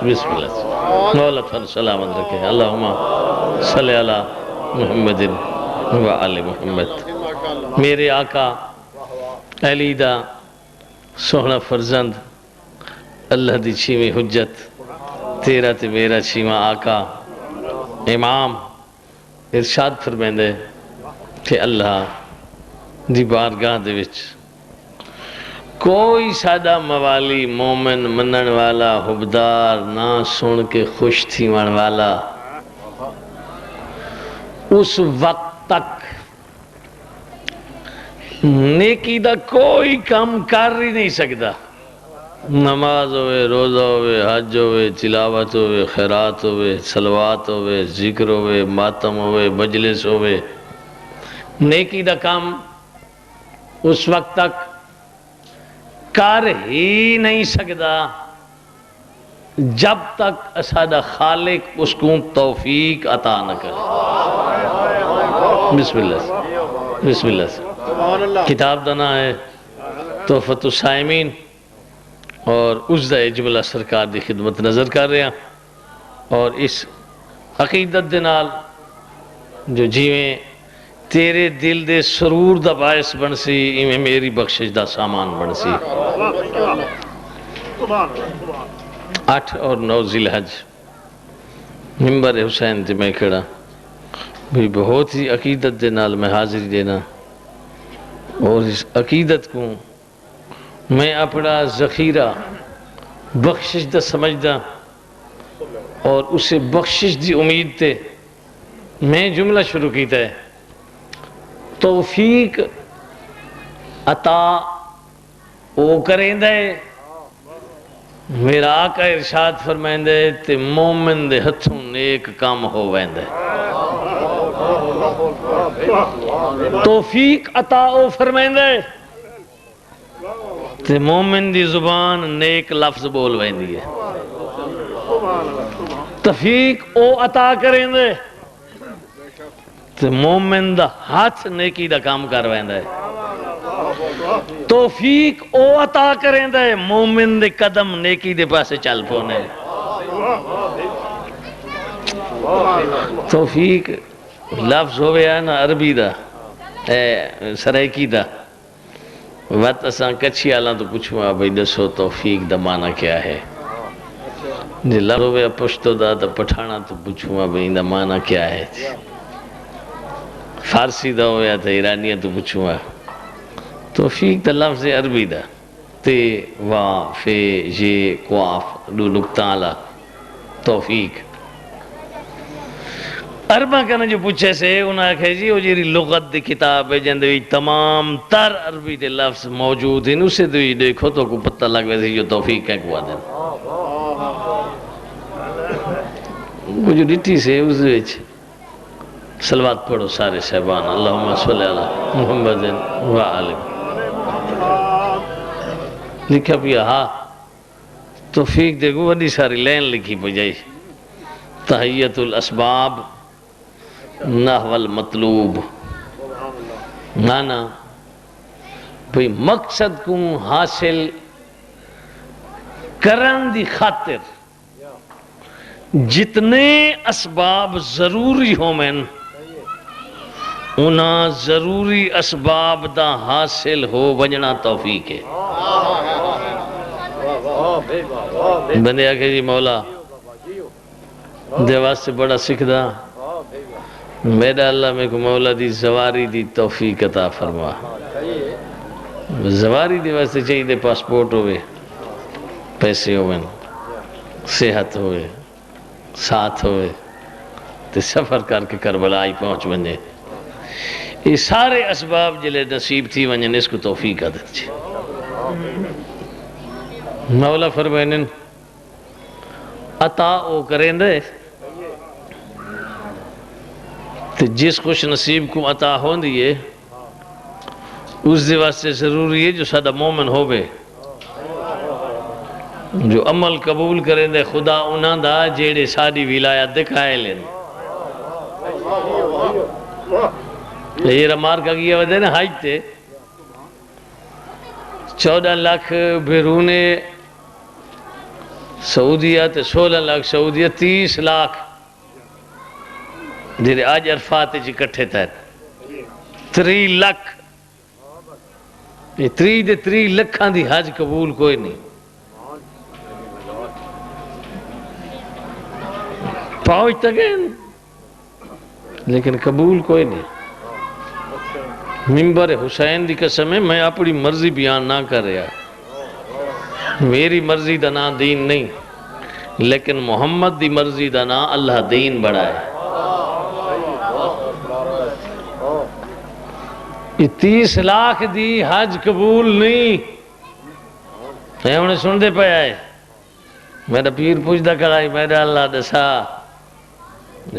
بسم اللہ مولا تھن سلامت رکھے اللہم صلی علی محمد وآل محمد میرے آقا علی دا سوہنا فرزند اللہ دی چھیویں حجت تیرا تے میرا چھیواں آقا امام ارشاد فرمیندے کہ اللہ دی بارگاہ دے وچ کوئی سادہ موالی مومن منن والا حبدار نہ سن کے خوش تھی من والا اس وقت تک نیکی دا کوئی کام کر ہی نہیں سکتا نماز ہوئے روزہ ہوئے حج ہوئے تلاوت ہوئے خیرات ہوئے صلوات ہوئے ذکر ہوئے ماتم ہوئے مجلس ہوئے نیکی دا کام اس وقت تک کر ہی نہیں سکتا جب تک اسادہ خالق اس کو توفیق عطا نہ کرے بسم اللہ بسم اللہ کتاب دنا ہے تحفۃ الصائمین اور اس دا جملہ سرکار دی خدمت نظر کر رہے ہیں اور اس عقیدت دے نال جو جیویں تیرے دل دے سرور دا باعث بن سی ایویں میری بخشش دا سامان بن سی 8 اور 9 ذی الحج ممبر حسین تے میں کھڑا بھی بہت ہی عقیدت دے نال میں حاضری دینا اور اس عقیدت کو میں اپنا ذخیرہ بخشش دا سمجھدا اور اسے بخشش دی امید تے میں جملہ شروع کیتا ہے توفیق عطا او کریں دے میرا آقا ارشاد فرمائیں دے تے مومن دے ہتھوں نیک کام ہو ویندے توفیق عطا او فرمائیں دے تے مومن دی زبان نیک لفظ بول ویندی ہے توفیق او عطا کریں دے تے مومن دا ہاتھ نیکی دا کام کر ویندہ ہے توفیق او عطا کریں دے مومن دے قدم نیکی دے پاسے چل پونے توفیق لفظ ہوئے ہے نا عربی دا سرائکی دا وقت اساں کچھی آلان تو پوچھوں بھئی دسو توفیق دا معنی کیا ہے جی لفظ ہوئے پشتو دا پٹھانا تو پوچھوں بھئی دا معنی کیا ہے فارسی دا ہویا تھا ایرانیہ تو پوچھوں توفیق دا لفظ عربی دا تے وا فے جے قواف دو نکتہ آلہ توفیق عربہ کہنا جو پوچھے سے انہاں کہے جی وہ جیری لغت دی کتاب ہے جندوی تمام تر عربی دے لفظ موجود ہیں اسے دوی دیکھو تو کو پتہ لگ ویسے جو توفیق ہے کوا دیں وہ جو ڈٹی سے اس دویچ صلوات پڑھو سارے صحبان اللہم صلی علی محمد وآلہ لکھا پیا ہاں توفیق دیکھو وڈی ساری لین لکھی پجائی تحیت الاسباب نحو المطلوب مانا بھئی مقصد کو حاصل کرن دی خاطر جتنے اسباب ضروری ہو میں انہا ضروری اسباب دا حاصل ہو وجنا توفیق ہے بندے آکے جی مولا دیواز سے بڑا سکھ دا میرا اللہ میں کو مولا دی زواری دی توفیق عطا فرما زواری دی واسطے چاہیے دے پاسپورٹ ہوئے پیسے ہوئے صحت ہوئے ساتھ ہوئے تے سفر کر کے کربلا آئی پہنچ بنجے یہ سارے اسباب جلے نصیب تھی ونجن اس کو توفیق عدد چھے مولا فرمائنن عطا او کریں دے تو جس خوش نصیب کو عطا ہون دیئے اس دے واسطے ضروری ہے جو سادہ مومن ہو بے جو عمل قبول کریں دے خدا انہاں دا جیڑے ساری ولایت دکھائے لیں یہ رمار کا کیا ودے نا حج تے 14 لاکھ بیرون سعودیہ تے 16 لاکھ سعودیہ 30 لاکھ جیرے آج عرفات جی کٹھے تھے 3 لاکھ یہ 3 لکھاں دی حج قبول کوئی نہیں پہنچ گئے لیکن قبول کوئی نہیں ممبر حسین دی قسم ہے میں اپنی مرضی بیان نہ کر رہا میری مرضی دا نا دین نہیں لیکن محمد دی مرضی دا نا اللہ دین بڑا ہے یہ 30 لاکھ دی حج قبول نہیں ہے انہیں سن دے پہ آئے میرا پیر پوچھتا کرائی میرا اللہ دسا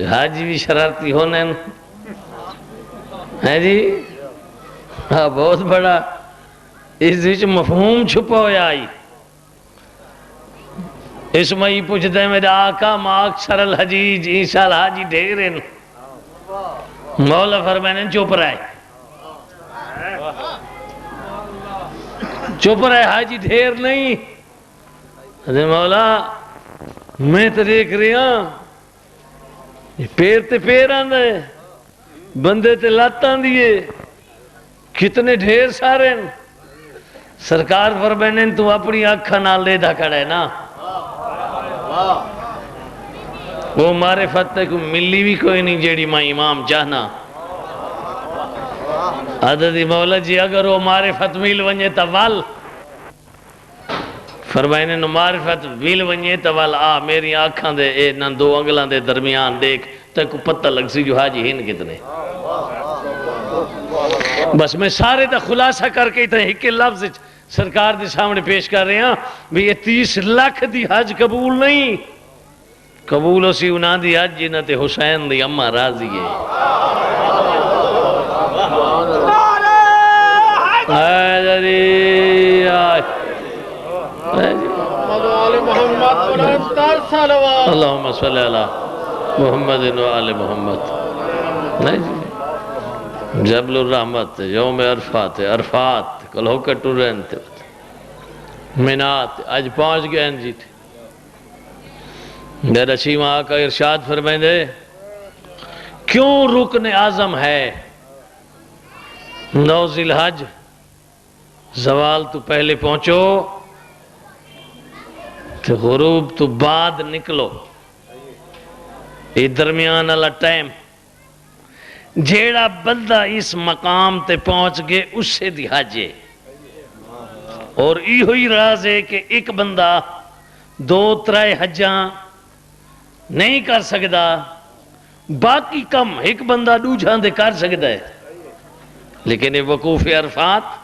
حج بھی شرارتی ہونے ہے جی ہاں بہت بڑا اس وچ مفہوم چھپا ہویا آئی اس میں یہ پوچھتا ہے میرا آقا ماکثر الحجیج عیسیٰ الحاجی ڈھیرن مولا فرمانے چپ رہے چپ رہے حاجی ڈھیر نہیں حضرت مولا میں تو دیکھ رہی ہوں پیر تے پیر آندے بندے تے لاتاں دیئے کتنے ڈھیر سارے سرکار فرمانے تو اپنی آنکھاں نال لے دا کھڑا ہے نا وہ معرفت تے کو ملی بھی کوئی نہیں جیڑی ماں امام چاہنا حضرت مولا جی اگر وہ معرفت مل ونجے توال فرمائنے نو معرفت مل ونجے توال آ میری آنکھاں دے اے نہ 2 انگلان دے درمیان دیکھ تے کو پتہ لگ سی جو حاجی ہن کتنے بس میں سارے دا خلاصہ کر کے اتنے ایک لفظ سرکار دے سامنے پیش کر رہے ہیں بھی یہ 30 لاکھ دی حج قبول نہیں قبول ہو سی انہاں دی حج جنہ تے حسین دی اممہ راضی ہے اللہم صلی اللہ محمد و آل محمد نہیں جی جبل الرحمت یوم عرفات عرفات کل ہو کٹو رہنتے منات آج پہنچ گئے ہیں جی میرا شیمہ آقا ارشاد فرمائیں دے کیوں رکن اعظم ہے 9 ذی الحج زوال تو پہلے پہنچو تو غروب تو بعد نکلو یہ درمیان اللہ ٹائم جیڑا بندہ اس مقام تے پہنچ گئے اس سے دی حج ہے اور یہ ہوئی راز ہے کہ ایک بندہ 2-3 حجاں نہیں کر سکتا باقی کم ایک بندہ دوجھاں دے کر سکتا ہے لیکن یہ وقوف عرفات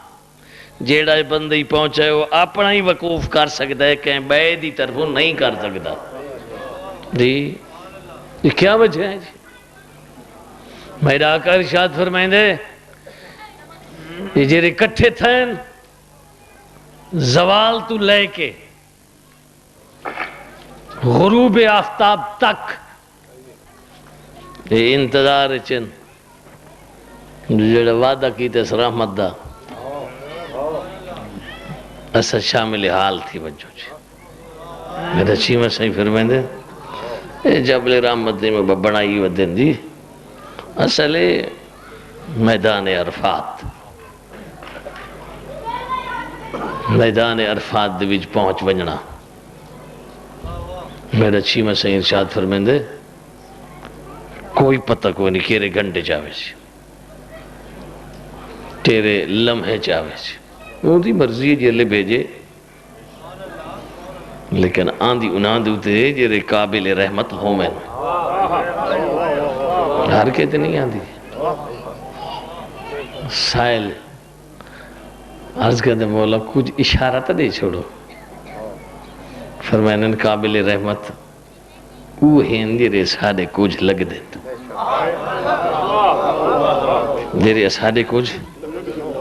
جیڑا بندہ ہی پہنچا ہے وہ اپنا ہی وقوف کر سکتا ہے کہ بے دی طرفوں نہیں کر سکتا جی یہ کیا وجہ ہے جی میرا آقا ارشاد فرمائیں دے یہ جیرے کٹھے تھیں زوال تو لے کے غروب آفتاب تک یہ انتظار چن جیڑا وعدہ کی تیس رحمت دا ایسا شامل حال تھی بچوں جی میرا چیمہ صحیح فرمائیں دے جبل رحمت دے میں بڑھائی ودن دی اصل میدان عرفات میدان عرفات دے وچ پہنچ ونجنا میرا چیمہ صحیح ارشاد فرمائیں دے کوئی پتہ کوئی نہیں کیرے گھنٹے چاہوے سی تیرے لمحے چاہوے سی وہ دی مرضی جلے بھیجے لیکن آندھی انہاں دوتے جیرے قابل رحمت ہو میں ہر کہتے نہیں آندھی سائل عرض کہتے مولا کچھ اشارہ تا دے چھوڑو فرمائنن قابل رحمت وہ ہندی ساڑھے کچھ لگ دیتا میرے ساڑھے کچھ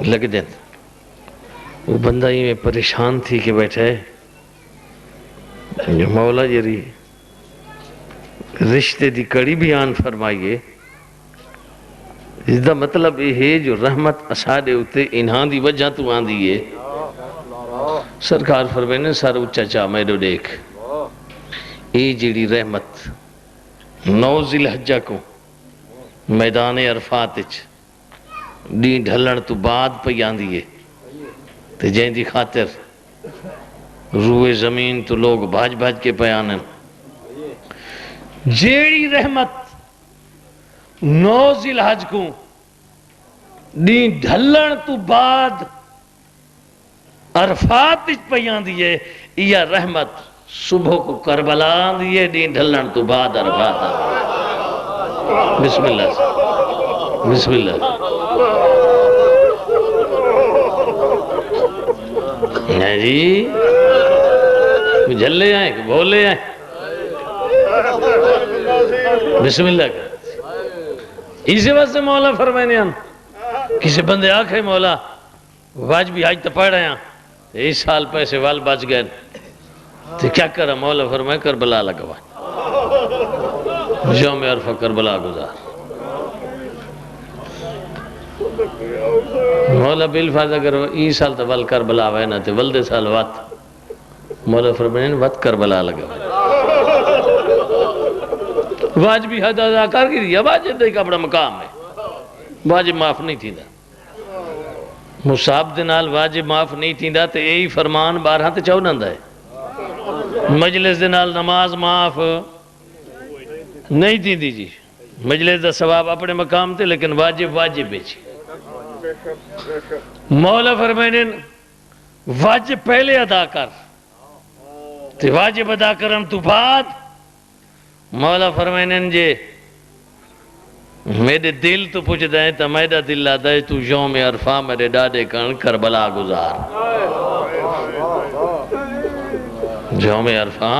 لگ دیتا وہ بندہ ہی میں پریشان تھی کہ بیٹھے جو مولا جری رشتے دی کڑی بیان فرمائیے اس دا مطلب یہ ہے جو رحمت اساڑے ہوتے انہاں دی وجہ تو آن دیئے سرکار فرمائنے سر اچھا چاہ میرے دیکھ یہ جیڑی رحمت 9 ذی الحجہ کو میدان عرفات ڈی ڈھلن تو بعد پہ آندی ہے تے جائیں دی خاطر روئے زمین تو لوگ بھاج بھاج کے پیانن جیڑی رحمت 9 ذی الحج کو ڈی ڈھلن تو بعد عرفات پہ آندی ہے یہ رحمت صبح کو کربلا آندی ہے ڈی ڈھلن تو بعد عرفات بسم اللہ بسم اللہ جی جھلے آئیں کہ بولے آئیں بسم اللہ اسی واسطے مولا فرمائنے ہیں کسی بندے آکھے مولا واجبی حج تو پڑھ رہے ہیں اس سال پیسے وال بچ گئے تو کیا کرا مولا فرمائے کربلا لگوا یوم عرفہ کربلا گزار مولا بالفاظ اگر ای سال تو ول کربلا ہوئے نا تو ولدے سال وات مولا فرمائے وات کربلا لگوا واجبی حد ادا کر کی دیا واجب دیکھ اپنا مقام ہے واجب معاف نہیں تھی دا مصاب دنال واجب معاف نہیں تھی دا تو یہی فرمان 12 تے 14 دا ہے مجلس دنال نماز معاف نہیں تھی دی جی مجلس دا ثواب اپنے مقام تے لیکن واجب واجب بیچی مولا فرمائنے واجب پہلے ادا کر تے واجب ادا کرن تو بعد مولا فرمائنے جے میرے دل تو پوچھ دائیں تا میرا دل لا دائیں تو یوم عرفہ میرے ڈاڈے کن کربلا گزار یوم عرفہ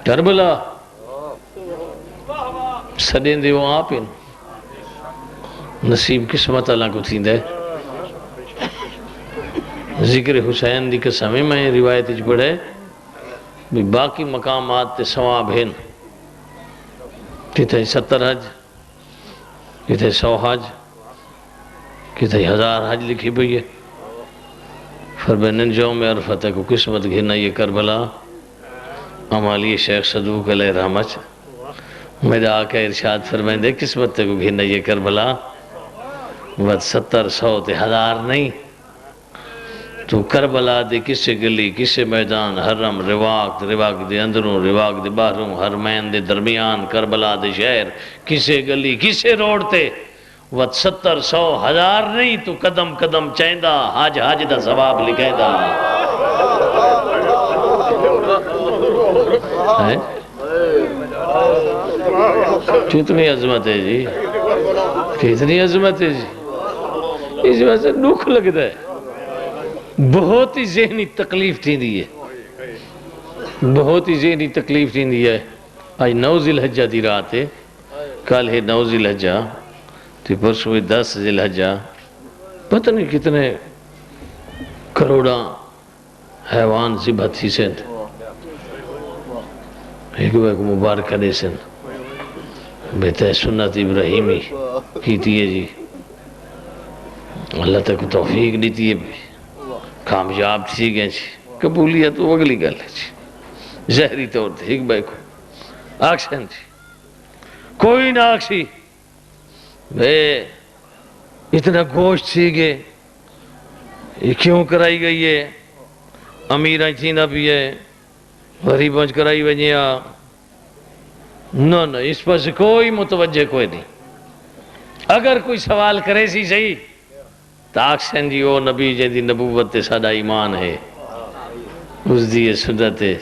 کربلا سڑیں دے وہ آپ ان نصیب قسمت اللہ کو تھی دے ذکر حسین دی قسمی میں روایت اچھ پڑھے باقی مقامات تے ثواب ہیں کتے 70 حج کتے 100 حج کتے 1000 حج لکھی بھئی ہے فرمائن یوم عرفہ کو قسمت گھنا یہ کربلا عمالی شیخ صدوق علیہ رحمت میرا آقا ارشاد فرمائن دے قسمت کو گھنا یہ کربلا بس 70 100 تے 1000 نہیں تو کربلا دے کسے گلی کسے میدان حرم رواق دے اندروں رواق دے باہروں حرمین دے درمیان کربلا دے شہر کسے گلی کسے روڑ تے وقت 70 100 1000 نہیں تو قدم قدم چاہندہ حاج دا ثواب لکھے دا کتنی عظمت ہے جی کتنی عظمت ہے جی اس وجہ سے دکھ لگتا ہے بہت ہی ذہنی تکلیف تھی دی ہے بہت ہی ذہنی تکلیف تھی دی ہے آج 9 ذی الحجہ دی رات ہے کل ہے 9 ذی الحجہ تو پرسوں 10 ذی الحجہ پتہ نہیں کتنے کروڑا حیوان ذبح تھی سن ایک مبارکہ دے سن بیتہ سنت ابراہیمی کیتی ہے جی اللہ تک توفیق دیتی ہے کامیاب تھی گئے جی قبولیت وہ اگلی گل ہے جی ظاہری طور تے ایک بھائی کو آکشن جی کوئی نہ آکشی بے اتنا گوشت تھی گئے یہ کیوں کرائی گئی ہے امیرہ چینا بھی ہے غریب بچ کرائی وجہ نہ اس پر سے کوئی متوجہ کوئی نہیں اگر کوئی سوال کرے سی صحیح تاکسن جی او نبی جیدی نبوت تے سادہ ایمان ہے اس دی سنت ہے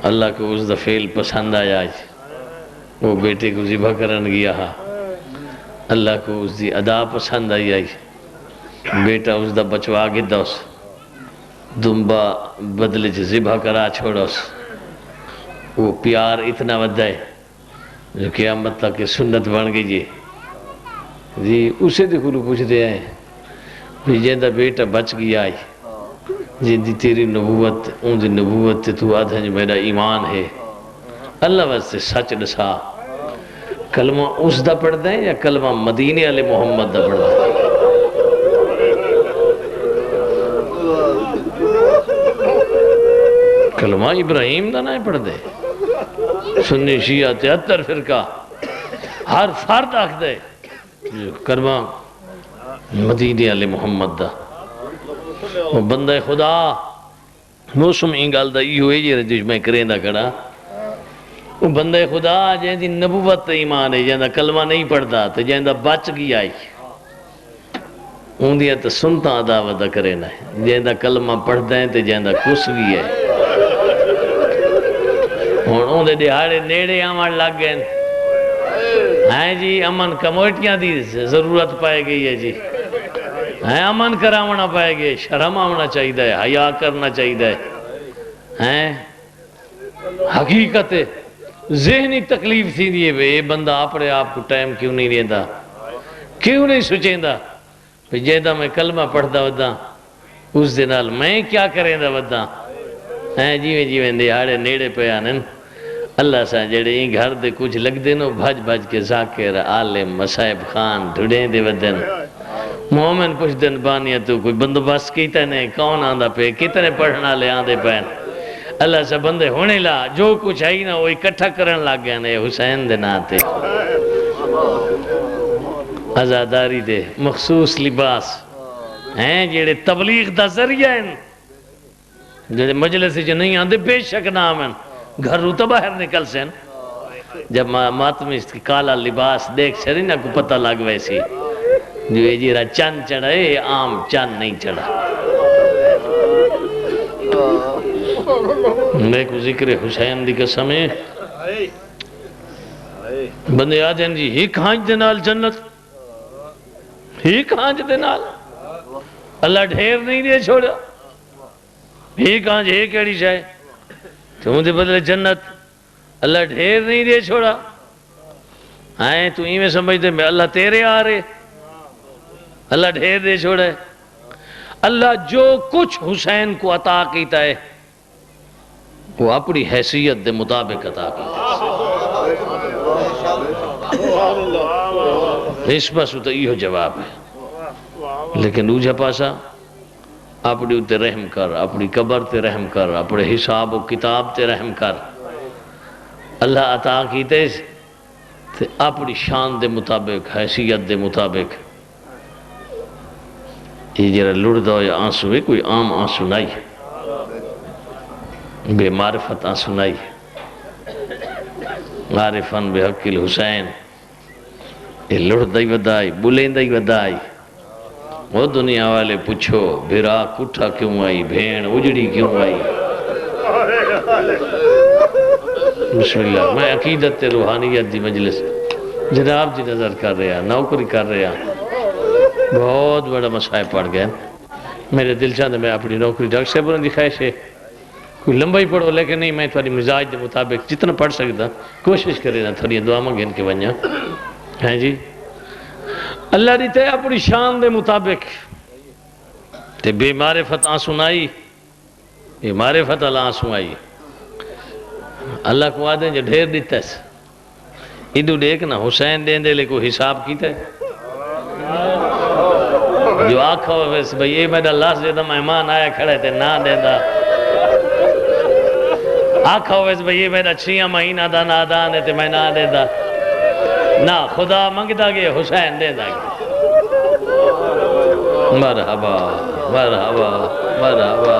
اللہ کو اس دا فعل پسند آیا وہ بیٹے کو ذبح کرن گیا اللہ کو اس دی ادا پسند آئی بیٹا اس دا بچوا گدہ اس دنبا بدلے چھ ذبح کرا چھوڑا اس وہ پیار اتنا ودہ ہے جو قیامت تک کہ سنت بن گئی جی اسے دیکھو لو پوچھ دے آئے بھی جیندہ بیٹا بچ گیا آئی جیندی تیری نبوت ان دی نبوت تو آدھا جو میرا ایمان ہے اللہ واسطے سچ نسا کلمہ اس دا پڑھ دیں یا کلمہ مدینے علی محمد دا پڑھ دیں کلمہ ابراہیم دا نہ پڑھ دے سنی شیعہ 73 فرقہ ہر فرد آکھ دے کلمہ مدینے علی محمد دا وہ بندہ خدا موسم انگال دا یہ ہوئے جی رجوش میں کریں دا کڑا وہ بندہ خدا جہاں دی نبوت ایمان ہے جہاں دا کلمہ نہیں پڑھتا تو جہاں دا بچ گئی آئی ان دیا تو سنتا عداوت دا کریں ہے جہاں دا کلمہ پڑھتا ہے تو جہاں دا کس گئی ہے اور ان دے دہاڑے نیڑے آمان لگ گئے ہیں جی امن کموٹیاں دی ضرورت پائے گئی ہے جی ہیں امن کراونا پائے گئے شرم آونا چاہیے ہے حیاء کرنا چاہیے ہے حقیقت ذہنی تکلیف تھی دیئے بے بندہ اپنے آپ کو ٹائم کیوں نہیں رہتا کیوں نہیں سوچیں دا جیدہ میں کلمہ پڑھتا ودا اس دنال میں کیا کریں دا ودا ہیں جیویں دیہاڑے نیڑے پہ آنن اللہ سا جڑے ہی گھر دے کچھ لگ دینو بھج بھج کے ذاکر عالم مصائب خان ڈھڑیں دے ودن مومن پوچھ دن بانیا تو کوئی بندوبست کیتا نہیں کون آندہ پہ کتنے پڑھنا لے آندے پہن اللہ سے بندے ہونے لا جو کچھ ہے نا وہ اکٹھا کرن لگ گیا نا حسین دے ناتے ازاداری دے مخصوص لباس ہیں جیڑے تبلیغ دا ذریعہ ہیں جیڑے مجلس جو نہیں آندے بے شک نام ہیں گھر رو تو باہر نکل سین جب ماتمی اس کی کالا لباس دیکھ چڑی نا کو پتہ لگ ویسی جو یہ جیرہ چند چڑھا ہے عام چند نہیں چڑھا میں کو ذکر حسین دی قسم ہے بندے آ جائیں جی ہی کھانچ دینال جنت ہی کھانچ دینال اللہ ڈھیر نہیں دے چھوڑا ہی کھانچ ہی کیڑی شاہ تو مجھے بدلے جنت اللہ ڈھیر نہیں دے چھوڑا آئیں تو ہی میں سمجھتے میں اللہ تیرے آ رہے اللہ ڈھیر دے چھوڑا ہے اللہ جو کچھ حسین کو عطا کیتا ہے وہ اپنی حیثیت دے مطابق عطا کیتا ہے اس پاس تو یہ جواب ہے لیکن اوجھا پاسا اپنی تے رحم کر اپنی قبر تے رحم کر اپنے حساب و کتاب تے رحم کر اللہ عطا کیتے تے اپنی شان دے مطابق حیثیت دے مطابق یہ جرہ لڑدہ یا آنسو ہے کوئی عام آنسو نہیں ہے بے معرفت آنسو نہیں ہے عارفاً بے حق الحسین یہ لڑدہ ہی ودائی بلندہ ہی ودائی وہ دنیا والے پوچھو بھیرا کٹھا کیوں آئی بھین اجڑی کیوں آئی بسم اللہ میں عقیدت روحانیت دی مجلس جناب جی نظر کر رہا نوکری کر رہا بہت بڑا مسائل پڑھ گئے میرے دل چاہتا میں اپنی نوکری ڈاکٹر صاحب نے دکھائے سے کوئی لمبا ہی پڑھو لیکن نہیں میں تھوڑی مزاج دے مطابق جتنا پڑھ سکتا کوشش کرے نا تھوڑی دعا مانگیں کے بنیا ہیں جی اللہ دیتے اپنی شان دے مطابق تے بے معرفت آنسو نائی بے معرفت اللہ آنسو آئی اللہ کو آدھیں جو ڈھیر دیتا ہے ادھو دیکھنا حسین دیں دے لے کو حساب کیتا ہے جو آکھا ہوا ویسے بھئی یہ میرا اللہ سے دیتا مہمان آیا کھڑے تھے نہ دیتا آکھا ہوا ویسے بھئی یہ میرا 6 مہینہ دا نادان ہے تے میں نہ دیتا نہ خدا منگتا گئے حسین دیتا گئے مرحبا مرحبا مرحبا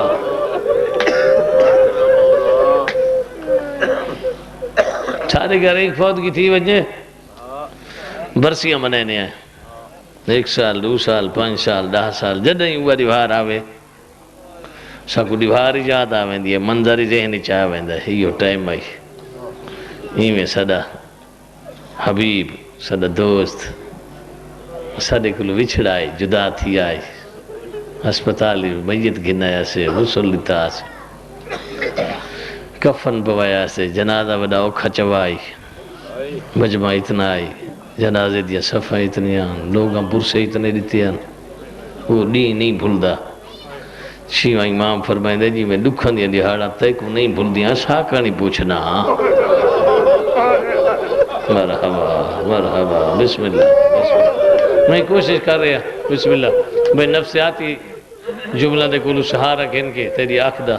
چھارے گھر ایک فوت کی تھی وجہ برسیاں منینے ہیں 1 سال 2 سال 5 سال 10 سال جدہ ہی ہوا دیوار آوے ساکو دیوار ہی یاد آویں دیئے منظر ہی ذہنی چاہ ویندہ ہے یہ ٹائم آئی ہی میں صدا حبیب صدا دوست صدے کلو وچھڑ آئی جدا تھی آئی ہسپتالی میت گنایا سے غسل لیتا سے کفن بوایا سے جنازہ وڈا اوکھا چوائی مجمع اتنا آئی جنازے دیا صفحہ اتنی آن لوگاں پرسے اتنے دیتے آن وہ نہیں بھول دا شیوہ امام فرمائیں دے جی میں دکھن دیا دیہاڑا تے کو نہیں بھول دیا ساکا نہیں پوچھنا مرحبا مرحبا بسم اللہ میں کوشش کر رہا بسم اللہ میں نفسیاتی جملہ دے کلو سہارا کہن کے تیری آنکھ دا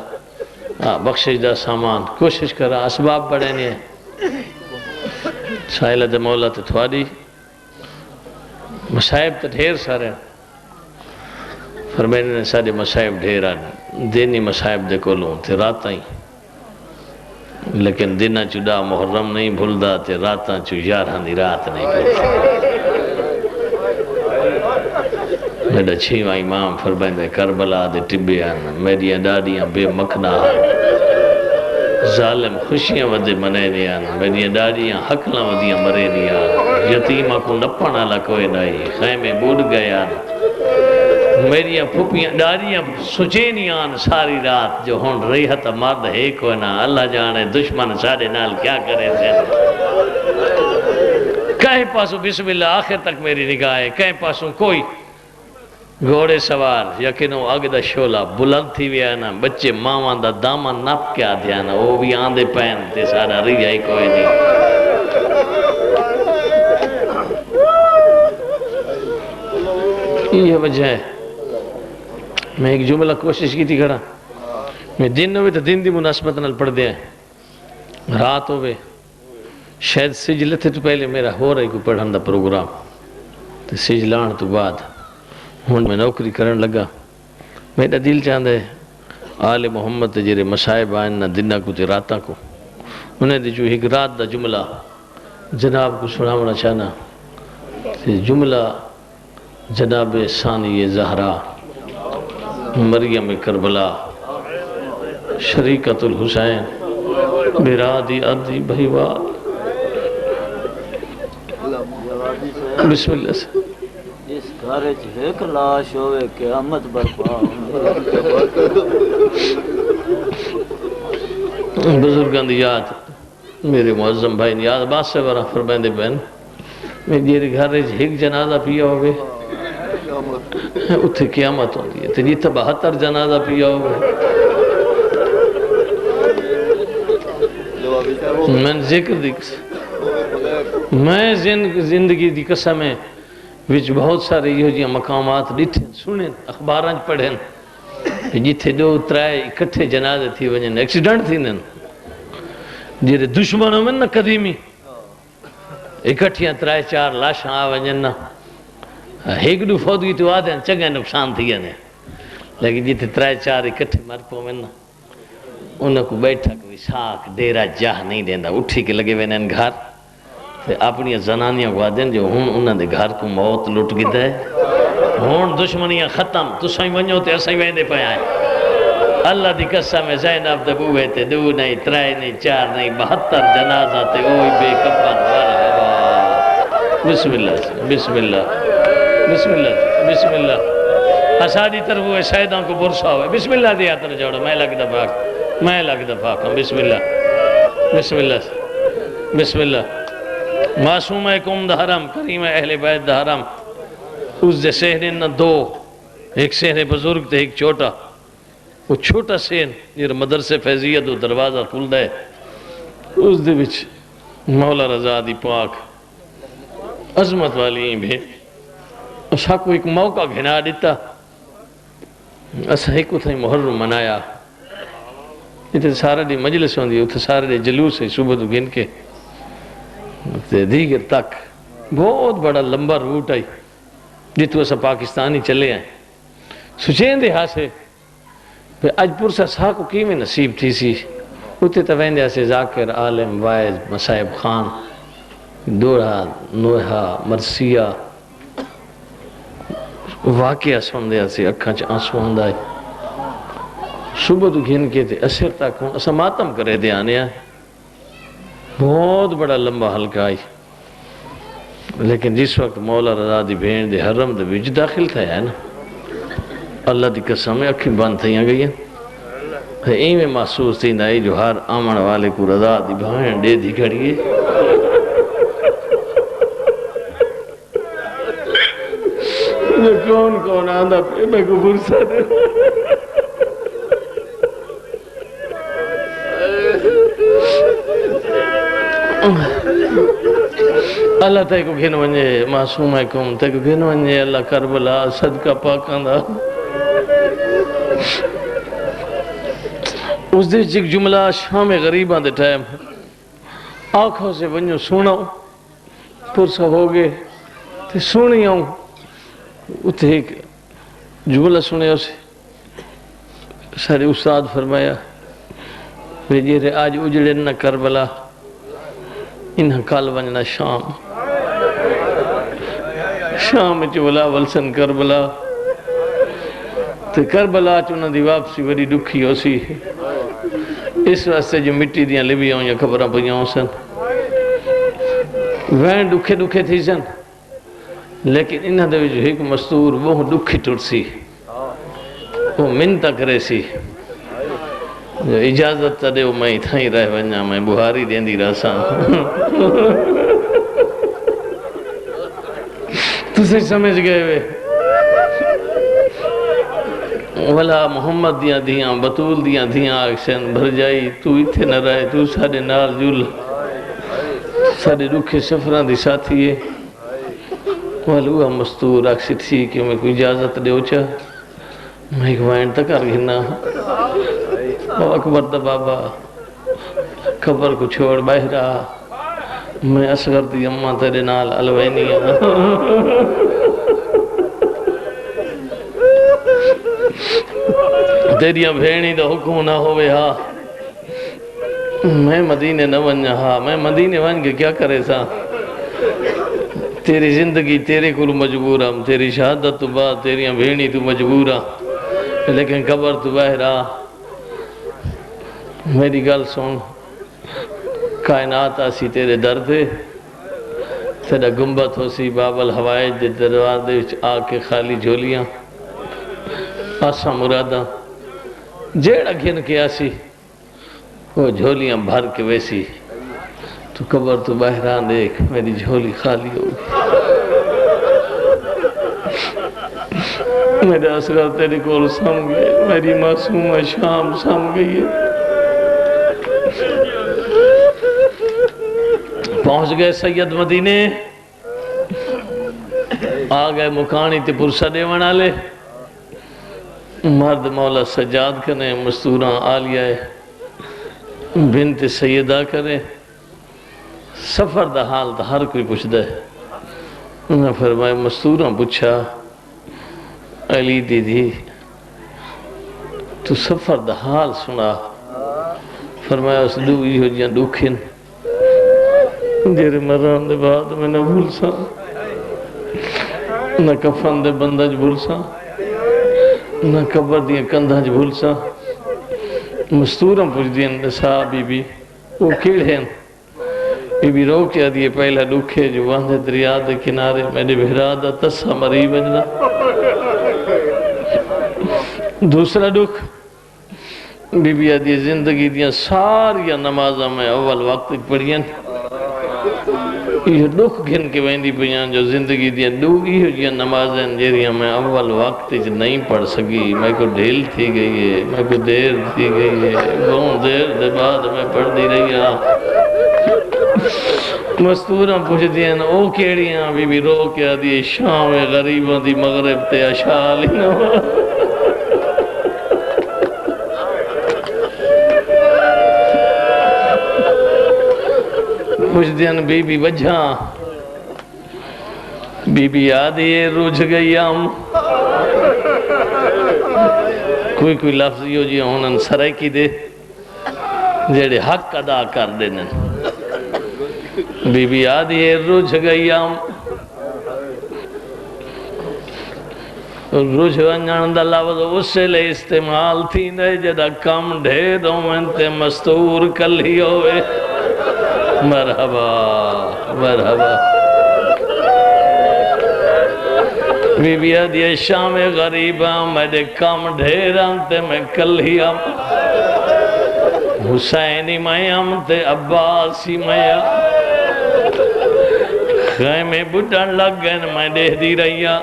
بخشش دا سامان کوشش کرا اسباب بڑے نے سائلہ دے مولا تے تھوڑی مصائب تے ڈھیر سارے فرمینے نے سارے مصائب ڈھیر آن دینی مصائب دے کولوں تے راتاں ہی لیکن دنہ چڑا محرم نہیں بھولدا تے راتاں چو یارہاں دی رات نہیں بھولدا میڈا چھیواں امام فرمائندے کربلا دے ٹبے آن میڈیاں ڈاڑیاں بے مکنا آن ظالم خوشیاں ودے منے نہیں آن میڈیاں ڈاڑیاں حقلاں ودیاں مرے نہیں آن یتیمہ کو نپانا لکوئے نہیں خیمے بوڑ گئے آن میڈیاں پھوپیاں ڈاڑیاں سچے نہیں آن ساری رات جو ہون ریحت مرد ہے کوئی نہ اللہ جانے دشمن سارے نال کیا کرے سے کہیں پاسوں بسم اللہ آخر تک میری نگاہ ہے کہیں پاسوں کوئی گھوڑے سوار یقینو اگدہ شولہ بلند تھی بھی آنا بچے ماں دا دامن نپ کیا دیانا وہ بھی آندے پین تے سارا رہی آئی کوئی نہیں یہ وجہ ہے میں ایک جملہ کوشش کی تھی کھڑا میں دن ہوئے تو دن دی مناسبت نال پڑھ دیا ہے رات ہوئے شاید سجلے تھے تو پہلے میرا ہو رہی کو پڑھن دا پروگرام تو سجلان تو بعد ہون میں نوکری کرن لگا میرا دل چاہتا ہے آل محمد جیرے مسائب آئین نہ دنہ کو تے راتاں کو انہیں دی جو ایک رات دا جملہ جناب کو سناونا چاہنا جملہ جناب ثانی زہرا مریم کربلا شریکت الحسین برادی ادی بھائیوال بسم اللہ سے جس گھر ایک لاش ہوئے قیامت برپا بزرگان دی یاد میرے معظم بھائی یاد بات سے برا فرمائندے بہن میں جیرے گھر ایک جنازہ پیا ہوئے اتھے قیامت ہوتی ہے تجھے 72 جنازہ پیا ہوئے میں ذکر دیکھ میں زندگی دی قسم ہے وچ بہت سارے یہ جی مقامات ڈٹھیں سنیں اخباراں پڑھیں جتھے 2-3 اکٹھے جنازے تھی وجن ایکسیڈنٹ تھی نن جیرے دشمنوں میں نہ قدیمی اکٹھیاں 3-4 لاشاں آ وجن نہ ایک دو فوت کی تو آدھے ہیں چنگے نقصان تھی گئے لیکن جیتے 3-4 اکٹھے مرپوں میں نا انہوں کو بیٹھا کوئی ساکھ ڈیرہ جاہ نہیں دیندہ اٹھی کے لگے وینے ان گھر اپنی زنانیاں کو آدھیں جو انہوں نے گھر کو موت لٹ گئے ہے ہون دشمنیاں ختم تو سائیں ونجو تے اسائیں ویندے پہ آئیں اللہ دی قسم میں زینب دبو ہے تے 2 نہیں 3 نہیں 4 نہیں 72 جنازہ تے اوئی بے کپن مرحبا بسم اللہ بسم اللہ بسم اللہ بسم اللہ اسادی طرف ہوئے سیدان کو برسا ہوئے بسم اللہ دیا تر جوڑا میں لگ دفاق بسم اللہ بسم اللہ بسم اللہ معصوم قوم دا حرم کریم اہل بیت دا حرم اس دے سہرین نہ 2 ایک سہر بزرگ تے ایک چھوٹا وہ چھوٹا سہر یہ مدرسے فیضیہ دو دروازہ کھل دے اس دے وچ مولا رضا دی پاک عظمت والی بھی اسا کو ایک موقع گھنا دیتا اسا ایک اتھائی محرم منایا اتھے سارا دی مجلس ہوندی اتھے سارا دی جلوس ہے صبح تو گھن کے دیگر تک بہت بڑا لمبا روٹ آئی جتو اسا پاکستانی چلے آئیں سچین دے ہاں سے پھر اج پرسا سا کو کی میں نصیب تھی سی اتھے توین دے سے ذاکر عالم وائز مسائب خان دورہ نوحہ مرسیہ واقعہ سن دیا سے اکھاں چا آنسو آندائی صبح تو گھن کے تھے اثر تک ہوں اسا ماتم کرے دے آنے آئے بہت بڑا لمبا حلقہ آئی لیکن جس وقت مولا رضا دی بھین دے حرم دے وچ داخل تھا ہے نا اللہ دی قسم میں اکھی بند تھیاں گئی ہیں این میں محسوس تھی نائی جو ہر آمن والے کو رضا دی بھین دے دی کھڑیے کون آندہ پہ میں کو برسا دے اللہ تے کو گھن ونجے معصوم ہے کم تے کو گھن ونجے اللہ کربلا صدقہ پاکاں دا اس دے ایک جملہ شام غریباں دے ٹائم آنکھوں سے ونجو سنو پرسا ہو گئے تے سنی آؤں اتھے ایک جملہ سنے اسے سارے استاد فرمایا ویجیرے آج اجڑے نہ کربلا انہاں کال ونجنا شام شام چولا ولسن کربلا تے کربلا چونہ دی واپسی بڑی دکھی ہو سی اس واسطے جو مٹی دیاں لبی ہوں یا خبران پہیاں ہوں سن وین دکھے دکھے تھی سن لیکن انہاں دے جو ایک مستور وہ دکھی ٹوٹ سی وہ منتہ کرے سی جو اجازت تا دے وہ میں تھائیں رہ ونجا میں بہاری دین دی راساں تو سے سمجھ گئے وے ولا محمد دیاں دیاں بطول دیاں دیاں آکشن بھر جائی تو اتھے نہ رہے تو سارے نال جل سارے رکھے سفران دی ساتھی ہے والوہ مستور آکسی تھی کہ میں کوئی اجازت دے اوچا میں ایک وائن تکار گھنا اکبر دا بابا قبر کو چھوڑ باہرہ میں اصغر دی اممہ تیرے نال الوینی تیریاں بھینی دا حکم نہ ہوئے ہاں میں مدینے نہ ونجا ہاں میں مدینے ونج کے کیا کرے سا تیری زندگی تیرے کل مجبورا تیری شہادت تو بعد تیریاں بھینی تو مجبورا لیکن قبر تو باہرہ میری گل سن کائنات آسی تیرے دردے تیرا گنبت ہو سی باب الحوائج دے دروازے آ کے خالی جھولیاں آسا مرادہ جیڑا گھن کے آسی وہ جھولیاں بھر کے ویسی تو قبر تو باہران دیکھ میری جھولی خالی ہوگی میرے اصغر تیرے کول سم گئے میری معصومہ شام سم گئی ہے پہنچ گئے سید مدینے آگئے مکانی تے پرسا دے ونالے مرد مولا سجاد کنے مستوراں آلیہ بنت سیدہ کرے سفر دا حال دا ہر کوئی پوچھ دے انہاں فرمائے مستوراں پوچھا علی دیدی تو سفر دا حال سنا فرمایا اس دو ہو جیاں دکھن جیرے مران دے بعد میں نہ بھول سا نہ کفن دے بندج بھول سا نہ قبر دیاں کندھاج بھول سا مستوراں پوچھ دیاں نسا بی بی وہ کیڑ ہیں بی بی رو کیا دیئے پہلا دکھے جو واندے دریا دے کنارے میرے بہرادہ تسا مری بننا دوسرا دکھ بی بی آدھی زندگی دیاں ساریاں نمازہ میں اول وقت پڑھیں یہ دکھ گھن کے ویندی پہیاں جو زندگی دیاں یہ جیاں نمازیں جیریاں میں اول وقت نہیں پڑھ سکی میں کو ڈھیل تھی گئی ہے میں کو دیر تھی گئی ہے بہت دیر دے بعد میں پڑھ دی رہی ہاں مستوراں پوچھ دیاں او کیڑیاں بی بی رو کیا دی شام غریباں دی مغرب تے اشالی نہ پوچھ دیاں بی بی وجہ بی بی آدھی رجھ گئی ہم کوئی لفظ یہ جی ہونن سرائی کی دے جیڑے حق ادا کر دینن بی بی آدھی رجھ گئی ہم رجھ ونجان دا لفظ اس سے لے استعمال تھی نہیں جدا کم ڈھیروں انتے مستور کل ہی ہوئے مرحبا مرحبا بی بی آدھی شام غریبہ میرے کام ڈھیران تے میں کل ہی ہم حسینی میں ہم تے عباسی میں خیمے بٹن لگ گئے میں دے دی رہیا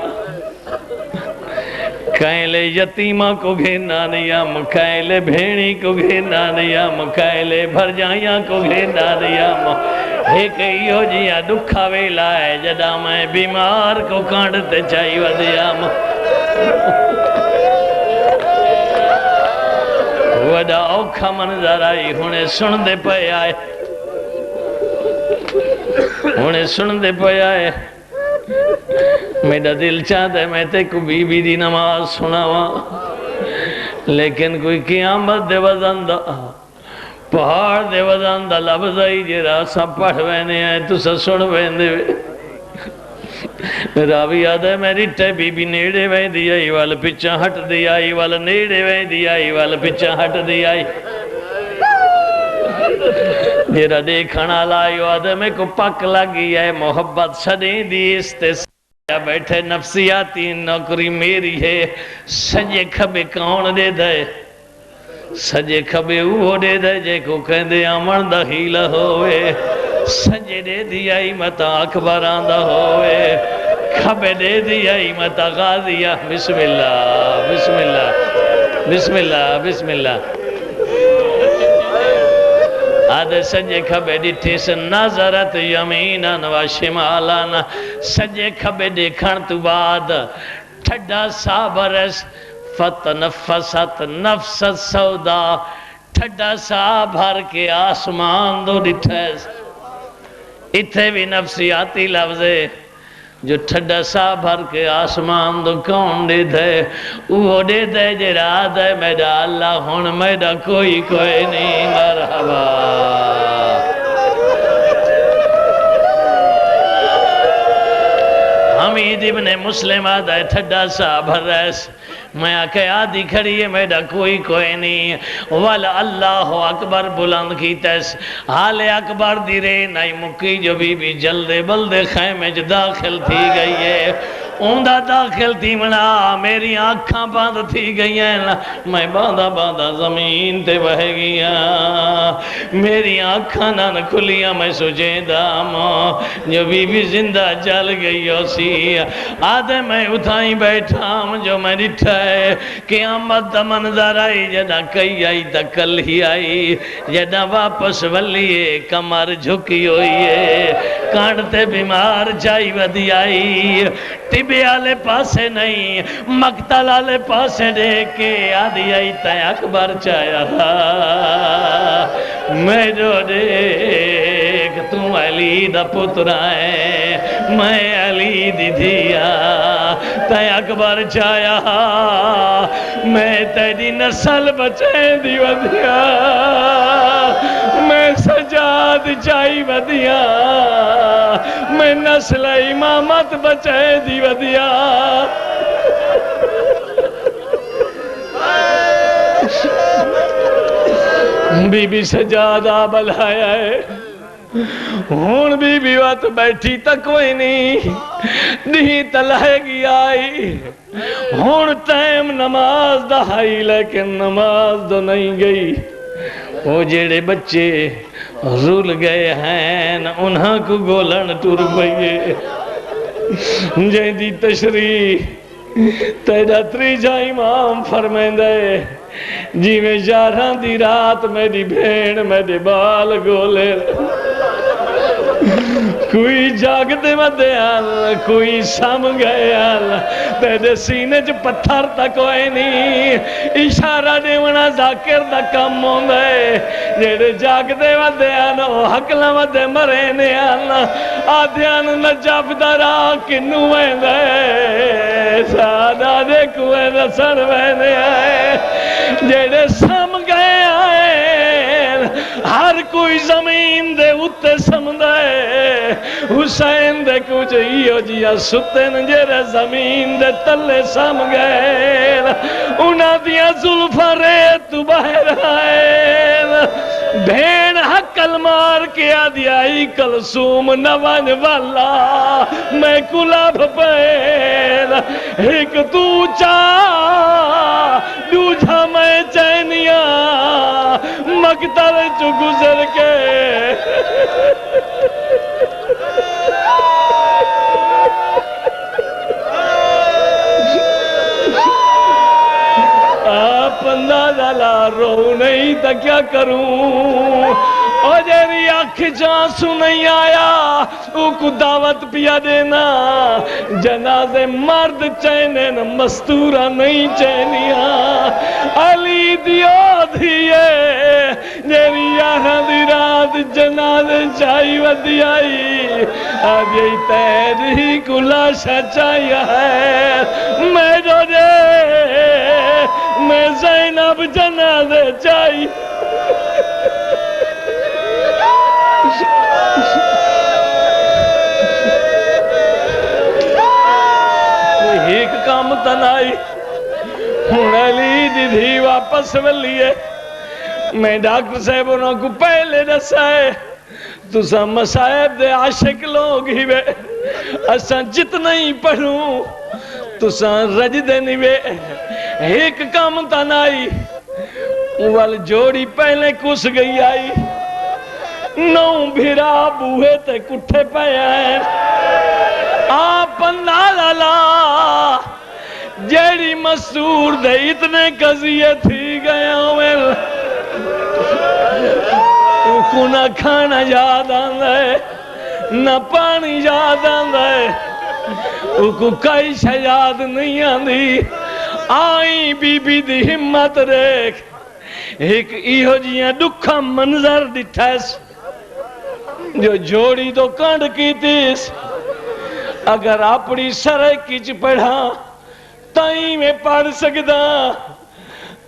کائلے یتیمہ کو گھینا نیام کائلے بھینی کو گھینا نیام کائلے بھر جائیاں کو گھینا نیام ایک ایو جیاں دکھا ویلا ہے جدا میں بیمار کو کانڈتے چاہی ودیام وڈا اوکھا منظر آئی ہونے سن دے پہ آئے ہونے سن دے پہ آئے میرا دل چاہتا ہے میں تے کو بی بی دی نماز سناواں لیکن کوئی قیامت دے وزن دا پہاڑ دے وزن دا لفظ آئی جرا سب پڑھ وینے آئے تو سا سن ویندے راوی آدھا ہے میری ٹے بی بی نیڑے وے دی آئی والا پچھا ہٹ دی آئی والا نیڑے وے دی آئی والا پچھا ہٹ دی آئی جرا دیکھنا لائیو آدھا میں کو پک لگی ہے محبت سڑیں دی استثناء بیٹھے نفسیاتی نوکری میری ہے سجے کھبے کون دے دے سجے کھبے وہ دے دے جے کو کہندے آمن دا ہیلہ ہوئے سجے دے دیائی متا اکبر آندہ ہوئے کھبے دے دیائی متا غازیہ بسم اللہ بسم اللہ بسم اللہ بسم اللہ آدھے سجے کھبے ڈٹھے سے نظرت یمیناً و شمالاً سجے کھبے دیکھن تو بعد ٹھڈا سابرس فتنفست نفس سودا ٹھڈا سابر کے آسمان دو ڈٹھے اتھے بھی نفسیاتی لفظ ہے جو ٹھڈا سابر کے آسمان دو کون دے دے وہ دے دے جرا دے میرا اللہ ہون میرا کوئی نہیں مرحبا حمید ابن مسلم آدھا ہے ٹھڈا سابر ریس میں آکے آدھی کھڑی ہے میرا کوئی نہیں والا اللہ اکبر بلند کی تیس حال اکبر دی رے نائی مکی جو بی بی جلدے بلدے خیمے جو داخل تھی گئی ہے اوندہ داخل تھی منا میری آنکھاں باندھ تھی گئی ہیں میں باندھا زمین تے بہ گیا میری آنکھاں نہ کھلیاں میں سوچے دام جو بی بی زندہ جل گئی ہو سی آدھے میں اتھائی بیٹھا جو میں ڈٹھا ہے قیامت دا منظر آئی جدہ کئی آئی دا کل ہی آئی جدہ واپس ولیے کمر جھکی ہوئی ہے کانٹتے بیمار جائی ودی آئی ٹبے آلے پاسے نہیں مقتل آلے پاسے دیکھے آدھی آئی تے اکبر چایا میں جو دیکھ تم علی دا پتر آئے میں علی دی دیا تے اکبر چایا میں تیری نسل بچے دی ودیا میں سجاد چائی ودیا میں نسل امامت بچے دی ودیا بی بی سجادہ بلایا ہے ہون بی بی وقت بیٹھی تک کوئی نہیں نہیں تلائے گی آئی ہون ٹائم نماز دہائی لیکن نماز دو نہیں گئی وہ جیڑے بچے رول گئے ہیں انہاں کو گولن ٹور گئے جائیں دی تشریح تیرا تریجہ امام فرمائیں دے جی میں جارہاں دی رات میری بھین میرے بال گولے کوئی جاگ دے مدیال کوئی سام گیال تیرے سینے جو پتھر تک ہوئے نہیں اشارہ دے ونا ذاکر دا کم ہوں دے جیڑے جاگ دے مدیال حقلہ مدے مرے آنا آدھیان نجاب درا کنویں دے سادہ دے کوئے نسر وینے آئے جیڑے سام گئے آئے ہر کوئی زمین دے اتے سمدے حسین دے کچھ ایو جیا ستن جیرے زمین دے تلے سم گئے انہاں دیا ظلفہ ریت باہر آئے بھین حقل مار کے آدھیائی کلسوم نوان والا میں کلاب پہن ایک تو چاہ دوجھا میں چینیاں مقتل چو گزر کے آپ اندازہ لا رو نہیں تا کیا کروں اور جیری آنکھ جانسو نہیں آیا او کو دعوت پیا دینا جنازے مرد چینے نہ مستورہ نہیں چینیا علی دیو دیئے جیری یہاں دی رات جنازے چاہی ودی آئی اب یہی تیری کلاشا چاہیا ہے میں جو دے میں زینب جنازے چاہی ایک کام تنائی ہون علی دی دھی واپس ولیے میں ڈاکٹر صاحب انہوں کو پہلے دسائے تو سا مسائب دے عاشق لوگ ہی وے اساں جتنا ہی پڑھوں تو سا رج دینی وے ایک کام تنائی وال جوڑی پہلے کس گئی آئی نو بھیرا بوہے تے کٹھے پہ آئیں آپ اندالا جیڑی مسور دے اتنے قضیے تھی گیا ہوئے کو نہ کھانا یاد آندہ ہے نہ پانی یاد آندہ ہے کو کئی شا یاد نہیں آندی آئی بی بی دی ہمت ریکھ ایک ایہو جیاں دکھا منظر ڈٹھائس جو جوڑی تو کانڈ کی تیس اگر اپنی سرے کچھ پڑھا تائیں میں پڑھ سکتا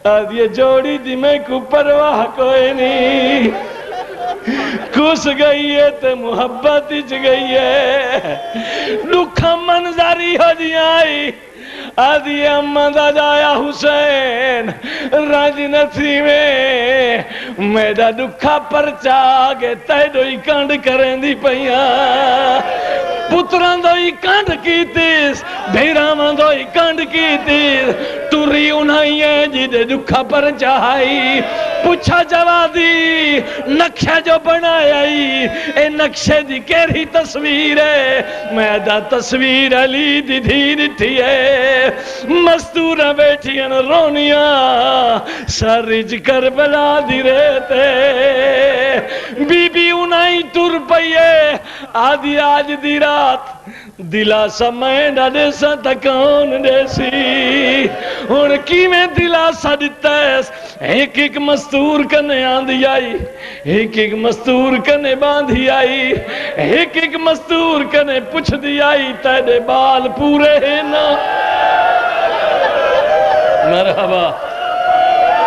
آج یہ جوڑی دی میں کو پرواہ کوئی نہیں کس گئی ہے تے محبت اچ گئی ہے دکھا منظری ہو جی آئی آدھی اممہ دا جایا حسین راج نتھی میں میڈا دکھا پرچا آگے تیڈوئی کانڈ کریں دی پہیاں پتران دوئی کانڈ کی تیس بھیرام دوئی کانڈ کی تیس توری انہائی ہے جیدے دکھا پر چاہائی پوچھا جوادی نقشہ جو بنائی اے نقشے دی کیری تصویر ہے میں دا تصویر علی دی دھی تھی ہے مستورہ بیٹھیاں رونیاں سرج کربلا دی رہتے بی بی انہائی ٹر پئیے آدھی آج دی رات دلا سمیں ڈاڑے سا تکان دیسی اور کی میں دلا سا دیتیس ایک ایک مستور کنے آندھی آئی ایک ایک مستور کنے باندھی آئی ایک ایک مستور کنے پچھ دی آئی تیرے بال پورے ہیں نا مرحبا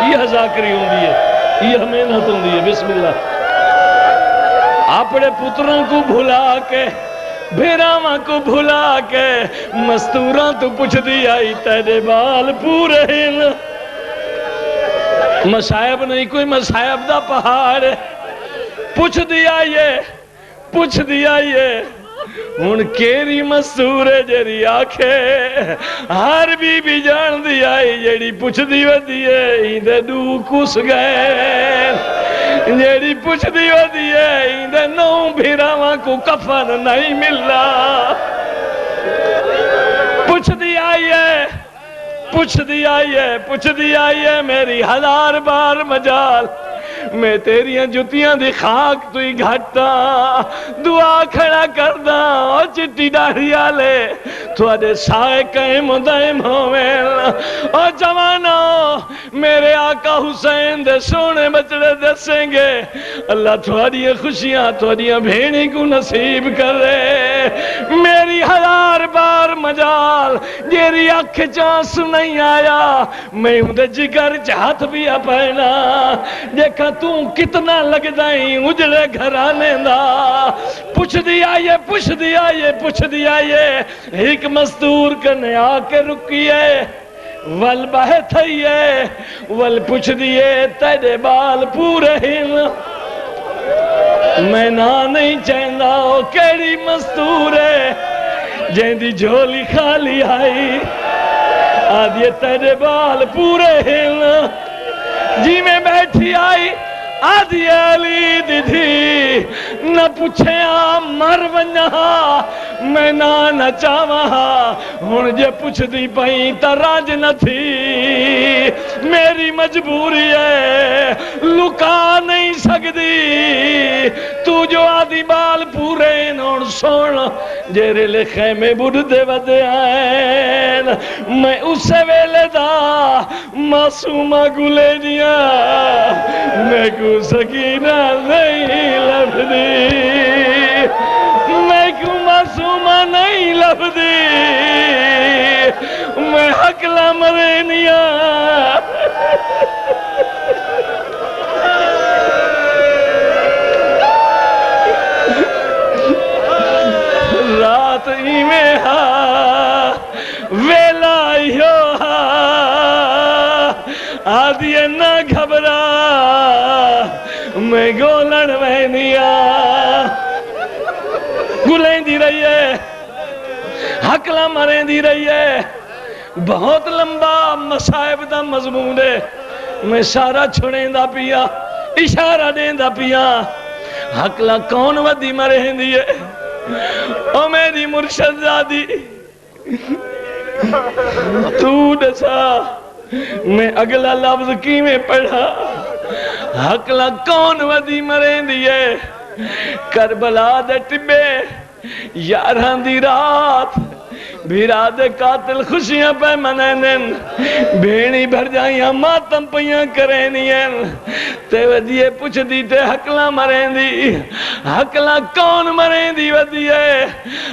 یہ ذاکری ہوں دیئے یہ محنت ہوں دیئے بسم اللہ اپنے پتروں کو بھلا کے بھیراما کو بھلا کے مستوراں تو پوچھ دی آئی تیرے بال پورے ہیں مسائب نہیں کوئی مسائب دا پہاڑ پوچھ دی آئیے ان کیری مستورے جری آکھے ہر بی بی جان دی آئی جیڑی پوچھ دی ودیے ایندے دو کس گئے جیڑی پوچھ دی ودیے ایندے نو بھیراواں کو کفن نہیں ملا پوچھ دی آئیے میری 1000 بار مجال میں تیریاں جتیاں دی خاک تو ہی گھٹا دعا کھڑا کردہ اور چٹی ڈاڑی آلے تو آدھے سائے قائم دائم ہوئے اور جوانوں میرے آقا حسین دے سونے بچڑے دسیں گے اللہ تھوڑی خوشیاں تھوڑی بھیڑی کو نصیب کرے میری 1000 بار مجال جیری آنکھ چانس نہیں آیا میں ہوں دے جگر چاہت بھی اپینا دیکھا تو کتنا لگ جائیں اجڑے گھرانے دا پوچھ دی آئیے ایک مزدور کنے آکے رکیے ول بہے تھئیے ول پوچھ دیئے تیرے بال پورے ہن میں نہ نہیں چاہندہ او کیڑی مزدور ہے جہن دی جھولی خالی آئی آدھیے تیرے بال پورے ہن جی میں بیٹھی آئی آدھی علی دی نہ پوچھے مر ونہا میں نہ چاہواں ہن جے پوچھ دی پئی تا راج نہ تھی میری مجبوری ہے لکا نہیں سکدی تو جو آدھی بال پورے ہن سن جیرے لے خیمے بڑھ دے ودے آئین میں اسے ویلے دا معصومہ گلے دیا میں کو سکینہ نہیں لبدی میں کو معصومہ نہیں لبدی میں حقلہ مرینیا رات ہی میں ویلا آدھی نہ گھبرا میں گولن وینیا گلیں دی رہی ہے حقلہ مریں دی رہی ہے بہت لمبا مصائب دا مضمون ہے میں سارا چھڑیں دا پیا اشارہ دیں دا پیا حقلہ کون ودی مریں دی ہے او میری مرشد زادی تو دسا میں اگلا لفظ کی میں پڑھا حقلہ کون ودی مریں دیئے کربلا دے ٹبے یارہاں دی رات بھیرا دے قاتل خوشیاں پہ منینن بھیڑی بھر جائیاں ماتم پیاں کرینین تے ودیے پوچھ دی تے حقلہ مریں دی حقلہ کون مریں دی ودیے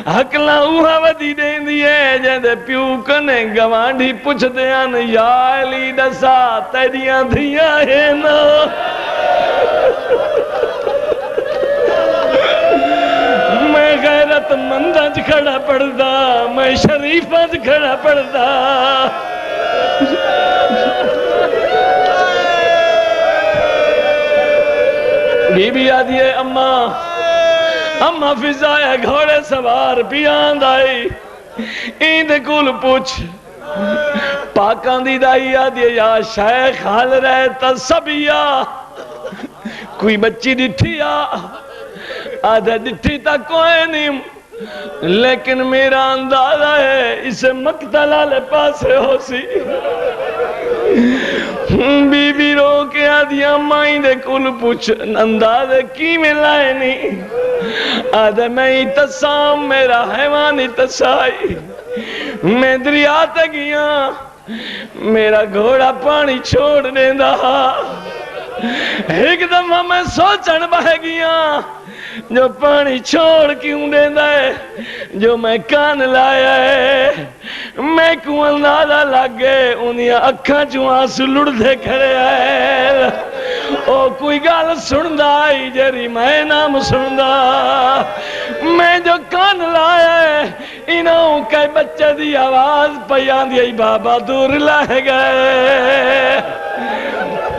حقلہ اوہا ودی دیں دیئے جیدے پیو کنے گوانڈی پوچھ دیاں یا علی دسا تیریاں دھیاں ہے نا میں غیرت مندج کھڑا پڑدا میں شریفت کھڑا پڑدا بی بی آدھی ہے اماں فضائے گھوڑے سوار پیاند آئی ایند کل پوچھ پاکان دی دائی آدھی ہے یا شیخ حال رہتا سبیا کوئی بچی ڈٹھی آدھا ڈٹھی تا کوئی نہیں لیکن میرا اندازہ ہے اسے مقتل آلے پاسے ہو سی بی بی رو کے آدھیاں مائیں دے کل پوچھ اندازہ کی میں لائے نہیں آدھا میں ہی تسام میرا حیوانی تسائی میں دریا تے گیا میرا گھوڑا پانی چھوڑ دیندہ ایک دفعہ میں سوچن بہ گیا جو پانی چھوڑ کیوں دیندہ ہے جو میں کان لایا ہے میں کو اندازہ لگ گئے انہیں اکھاں جو آنسو لڑ دے کھڑے آئے او کوئی گال سندہ آئی جری میں نام سندہ میں جو کان لایا ہے انہوں کئی بچہ دی آواز پیان دی بابا دور لائے گئے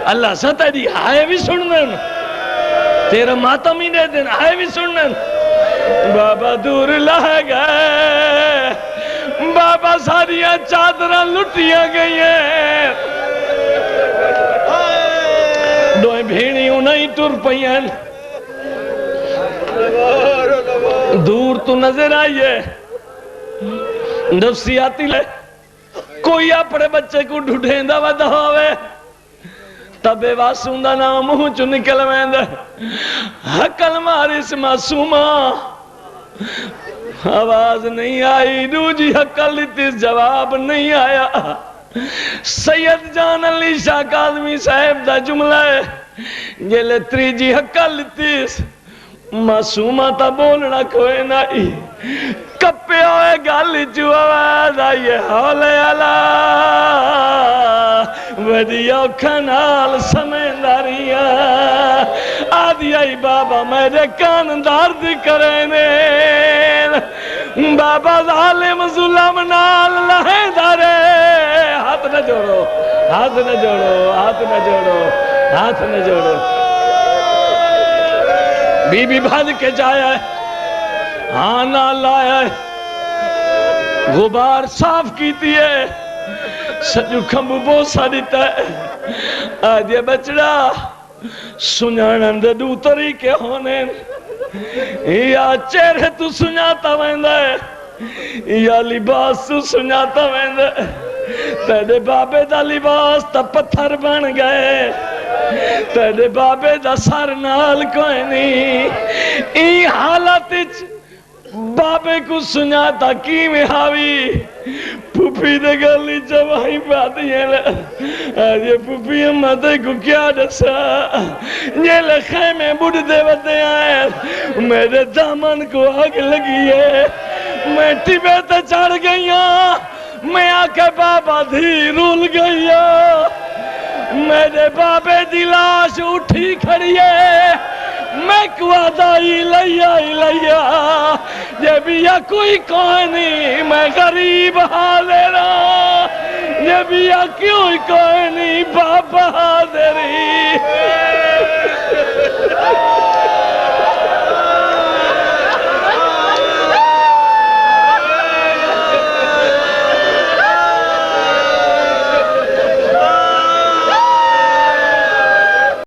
اللہ ستا دی آئے بھی سنن تیرا ماتم ہی دے دن آئے بھی سنن بابا دور لائے گئے بابا ساریاں چادرہ لٹیاں گئی ہیں دوئے بھیڑیوں نہیں ٹر پئین دور تو نظر آئیے نفسیاتی لے کوئی اپنے بچے کو ڈھوڑھیندہ ودہ ہوئے تبے واسوندہ نام منہ چو نکل ویندہ حقل مارس معصومہ آواز نہیں آئی دوجی حقل لیتیس جواب نہیں آیا سید جان علی شاہ قادمی صاحب دا جملہ ہے جلے تریجی حقل لیتیس معصومہ تا بولنا کوئی نہیں کپے ہوئے گالی جو آواز آئیے حولے اللہ ودیو کھنال سمینداریاں آدھی آئی بابا میرے کان دارد کرینے بابا ظالم ظلم نال لہے دارے ہاتھ نہ جوڑو ہاتھ نہ جوڑو ہاتھ نہ جوڑو ہاتھ نہ جوڑو بی بی بھاج کے جایا ہے آنا لایا ہے غبار صاف کیتی ہے سجو کھمبو بوسا دیتا ہے آدھے بچڑا سنانند دو طریقے ہونے یا چہرے تو سناتا ویندا ہے یا لباس تو سناتا ویندا ہے تیرے بابے دا لباس تا پتھر بن گئے تیرے بابے دا سر نال کوئی نہیں ای حالت بابے کو سناتا کی میں ہاوی پھوپھی دے گلی جوائی باتیں یہ پھوپھی امدے کو کیا دسا یہ لکھے میں بڑھ دے وتے آئے میرے دامن کو آگ لگی ہے میں ٹیبے تے چڑھ گئی ہوں میں آکے بابا دھی رول گئی ہوں میرے بابے دی لاش اٹھی کھڑی ہے میں کوادہ ہی لیا یہ بھی یا کوئی کوئی نہیں میں غریب حالے رہا یہ بھی یا کوئی کوئی نہیں بابا حاضری